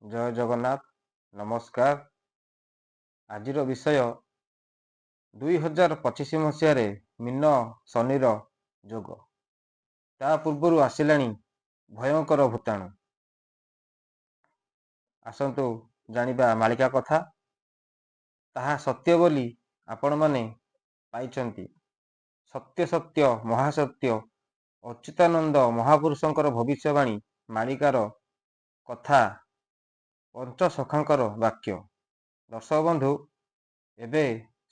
ଜୟ ଜଗନ୍ନାଥ। ନମସ୍କାର। ଆଜିର ବିଷୟ 2025 ମସିହାରେ ମୀନ ଶନିର ଯୋଗ। ତା ପୂର୍ବରୁ ଆସିଲାଣି ଭୟଙ୍କର ଭୂତାଣୁ। ଆସନ୍ତୁ ଜାଣିବା ମାଳିକା କଥା। ତାହା ସତ୍ୟ ବୋଲି ଆପଣମାନେ ପାଇଛନ୍ତି। ସତ୍ୟ ସତ୍ୟ ମହାସତ୍ୟ ଅଚ୍ୟୁତାନନ୍ଦ ମହାପୁରୁଷଙ୍କର ଭବିଷ୍ୟବାଣୀ ମାଳିକାର କଥା ପଞ୍ଚସଖାଙ୍କର ବାକ୍ୟ। ଦର୍ଶକ ବନ୍ଧୁ, ଏବେ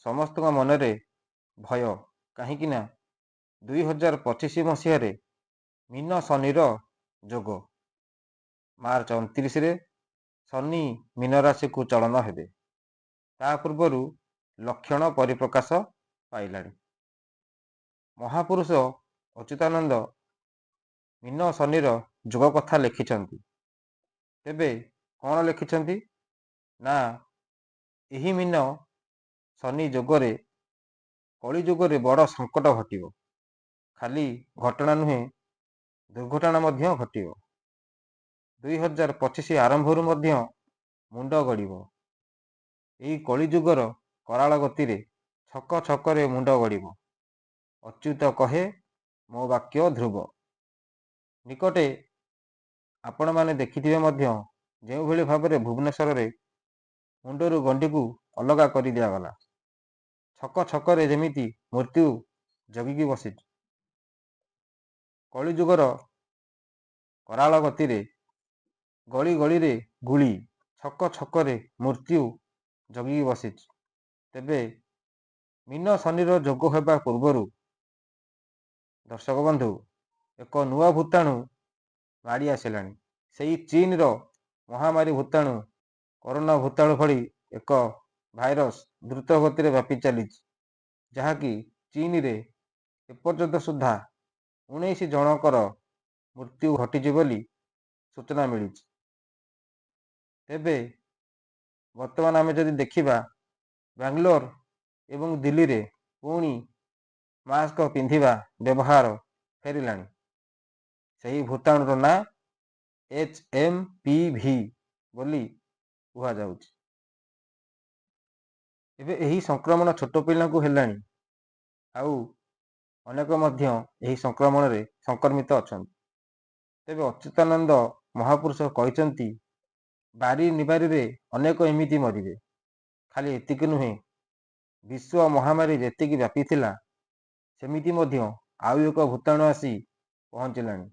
ସମସ୍ତଙ୍କ ମନରେ ଭୟ, କାହିଁକି ନା 2025 ମସିହାରେ ମୀନ ଶନିର ଯୋଗ। ମାର୍ଚ୍ଚ 29ରେ ଶନି ମୀନ ରାଶିକୁ ଚଳନ ହେବେ। ତା ପୂର୍ବରୁ ଲକ୍ଷଣ ପରିପ୍ରକାଶ ପାଇଲାଣି। ମହାପୁରୁଷ ଅଚ୍ୟୁତାନନ୍ଦ ମୀନ ଶନିର ଯୋଗ କଥା ଲେଖିଛନ୍ତି। ତେବେ କ'ଣ ଲେଖିଛନ୍ତି ନା, ଏହି ମୀନ ଶନି ଯୋଗରେ କଳି ଯୁଗରେ ବଡ଼ ସଙ୍କଟ ଘଟିବ। ଖାଲି ଘଟଣା ନୁହେଁ, ଦୁର୍ଘଟଣା ମଧ୍ୟ ଘଟିବ। 2025 ଆରମ୍ଭରୁ ମଧ୍ୟ ମୁଣ୍ଡ ଗଡ଼ିବ। ଏହି କଳି ଯୁଗର କରାଳ ଗତିରେ ଛକ ଛକରେ ମୁଣ୍ଡ ଗଡ଼ିବ। ଅଚ୍ୟୁତ କହେ ମୋ ବାକ୍ୟ ଧ୍ରୁବ। ନିକଟେ ଆପଣମାନେ ଦେଖିଥିବେ ମଧ୍ୟ ଯେଉଁଭଳି ଭାବରେ ଭୁବନେଶ୍ୱରରେ ମୁଣ୍ଡରୁ ଗଣ୍ଡିକୁ ଅଲଗା କରି ଦିଆଗଲା। ଛକ ଛକରେ ଯେମିତି ମୃତ୍ୟୁ ଜଗିକି ବସିଛି। କଳିଯୁଗର କରାଳ ଗତିରେ ଗଳି ଗଳିରେ ଗୁଳି, ଛକ ଛକରେ ମୃତ୍ୟୁ ଜଗିକି ବସିଛି। ତେବେ ମୀନ ଶନିର ଯୋଗ ହେବା ପୂର୍ବରୁ ଦର୍ଶକ ବନ୍ଧୁ, ଏକ ନୂଆ ଭୂତାଣୁ ମାଡ଼ି ଆସିଲାଣି। ସେହି ଚୀନର ମହାମାରୀ ଭୂତାଣୁ କରୋନା ଭୂତାଣୁ ଭଳି ଏକ ଭାଇରସ୍ ଦ୍ରୁତ ଗତିରେ ବ୍ୟାପି ଚାଲିଛି, ଯାହାକି ଚୀନରେ ଏପର୍ଯ୍ୟନ୍ତ ସୁଦ୍ଧା 19 ଜଣଙ୍କର ମୃତ୍ୟୁ ଘଟିଛି ବୋଲି ସୂଚନା ମିଳିଛି। ତେବେ ବର୍ତ୍ତମାନ ଆମେ ଯଦି ଦେଖିବା, ବାଙ୍ଗାଲୋର ଏବଂ ଦିଲ୍ଲୀରେ ପୁଣି ମାସ୍କ ପିନ୍ଧିବା ବ୍ୟବହାର ଫେରିଲାଣି। ସେହି ଭୂତାଣୁର ନାଁ HMPV ବୋଲି କୁହାଯାଉଛି। ଏବେ ଏହି ସଂକ୍ରମଣ ଛୋଟ ପିଲାଙ୍କୁ ହେଲାଣି, ଆଉ ଅନେକ ମଧ୍ୟ ଏହି ସଂକ୍ରମଣରେ ସଂକ୍ରମିତ ଅଛନ୍ତି। ତେବେ ଅଚ୍ୟୁତାନନ୍ଦ ମହାପୁରୁଷ କହିଛନ୍ତି, ବାରି ନିବାରିରେ ଅନେକ ଏମିତି ମରିବେ। ଖାଲି ଏତିକି ନୁହେଁ, ବିଶ୍ୱ ମହାମାରୀ ଯେତିକି ବ୍ୟାପିଥିଲା, ସେମିତି ମଧ୍ୟ ଆଉ ଏକ ଭୂତାଣୁ ଆସି ପହଞ୍ଚିଲାଣି।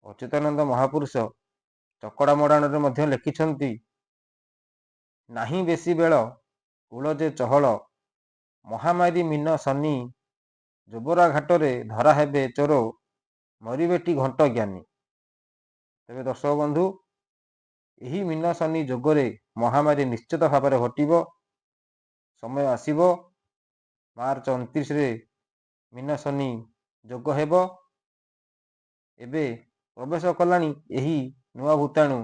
ଅଚ୍ୟୁତାନନ୍ଦ ମହାପୁରୁଷ ଚକଡ଼ା ମଡ଼ାଣରେ ମଧ୍ୟ ଲେଖିଛନ୍ତି, ନାହିଁ ବେଶୀ ବେଳ କୂଳ ଯେ ଚହଳ, ମହାମାରୀ ମୀନ ଶନି ଜୋବରା ଘାଟରେ ଧରା ହେବେ ଚୋର, ମରିବେଟି ଘଣ୍ଟ ଜ୍ଞାନୀ। ତେବେ ଦର୍ଶକ ବନ୍ଧୁ, ଏହି ମୀନ ଶନି ଯୋଗରେ ମହାମାରୀ ନିଶ୍ଚିତ ଭାବରେ ଘଟିବ। ସମୟ ଆସିବ, ମାର୍ଚ୍ଚ 29ରେ ମୀନ ଶନି ଯୋଗ ହେବ। ଏବେ ପ୍ରବେଶ କଲାଣି ଏହି ନୂଆ ଭୂତାଣୁ।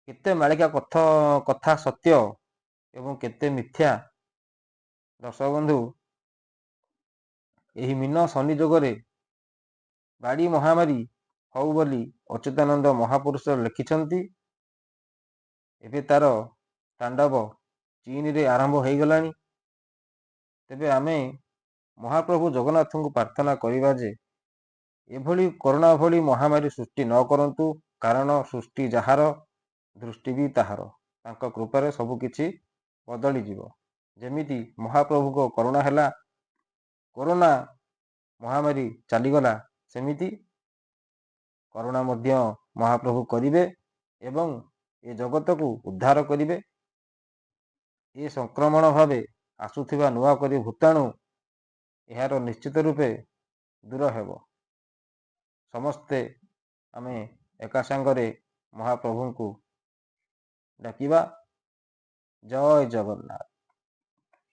କେତେ ମାଳିକା କଥା ସତ୍ୟ ଏବଂ କେତେ ମିଥ୍ୟା। ଦର୍ଶକ ବନ୍ଧୁ, ଏହି ମୀନ ଶନି ଯୋଗରେ ବାଡ଼ି ମହାମାରୀ ହଉ ବୋଲି ଅଚ୍ୟୁତାନନ୍ଦ ମହାପୁରୁଷ ଲେଖିଛନ୍ତି। ଏବେ ତାର ତାଣ୍ଡବ ଚୀନରେ ଆରମ୍ଭ ହୋଇଗଲାଣି। ତେବେ ଆମେ ମହାପ୍ରଭୁ ଜଗନ୍ନାଥଙ୍କୁ ପ୍ରାର୍ଥନା କରିବା ଯେ ଏଭଳି କରୋନା ଭଳି ମହାମାରୀ ସୃଷ୍ଟି ନ କରନ୍ତୁ। କାରଣ ସୃଷ୍ଟି ଯାହାର, ଦୃଷ୍ଟି ବି ତାହାର। ତାଙ୍କ କୃପାରେ ସବୁ କିଛି ବଦଳିଯିବ। ଯେମିତି ମହାପ୍ରଭୁଙ୍କ କରୁଣା ହେଲା, କରୋନା ମହାମାରୀ ଚାଲିଗଲା, ସେମିତି କରୁଣା ମଧ୍ୟ ମହାପ୍ରଭୁ କରିବେ ଏବଂ ଏ ଜଗତକୁ ଉଦ୍ଧାର କରିବେ। ଏ ସଂକ୍ରମଣ ଭାବେ ଆସୁଥିବା ନୂଆ କରି ଭୂତାଣୁ ଏହାର ନିଶ୍ଚିତ ରୂପେ ଦୂର ହେବ। ସମସ୍ତେ ଆମେ ଏକା ସାଙ୍ଗରେ ମହାପ୍ରଭୁଙ୍କୁ ଡାକିବା। ଜୟ ଜଗନ୍ନାଥ।